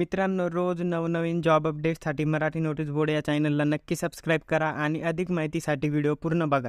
मित्रांनो, रोज नवनवीन जॉब अपडेट्ससाठी मराठी नोटीस बोर्ड या चॅनलला नक्की सबस्क्राईब करा आणि अधिक माहितीसाठी व्हिडिओ पूर्ण बघा.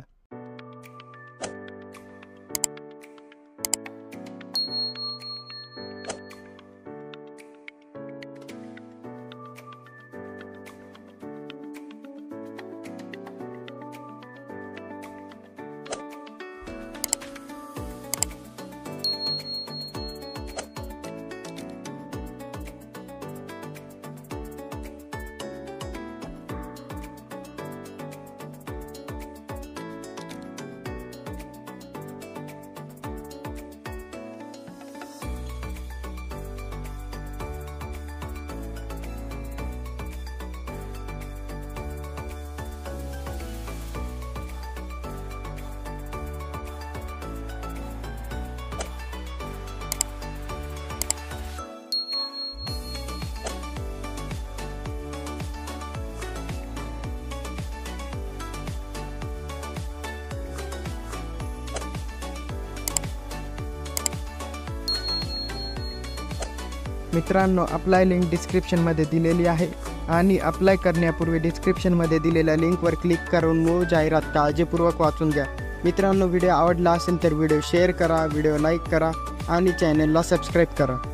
मित्रांनो, अप्लाय लिंक डिस्क्रिप्शनमध्ये दिलेली आहे आणि अप्लाय करण्यापूर्वी डिस्क्रिप्शनमध्ये दिलेल्या लिंकवर क्लिक करून मूळ जाहिरात काळजीपूर्वक वाचून घ्या. मित्रांनो, व्हिडिओ आवडला असेल तर व्हिडिओ शेअर करा, व्हिडिओ लाईक करा आणि चॅनलला सबस्क्राईब करा.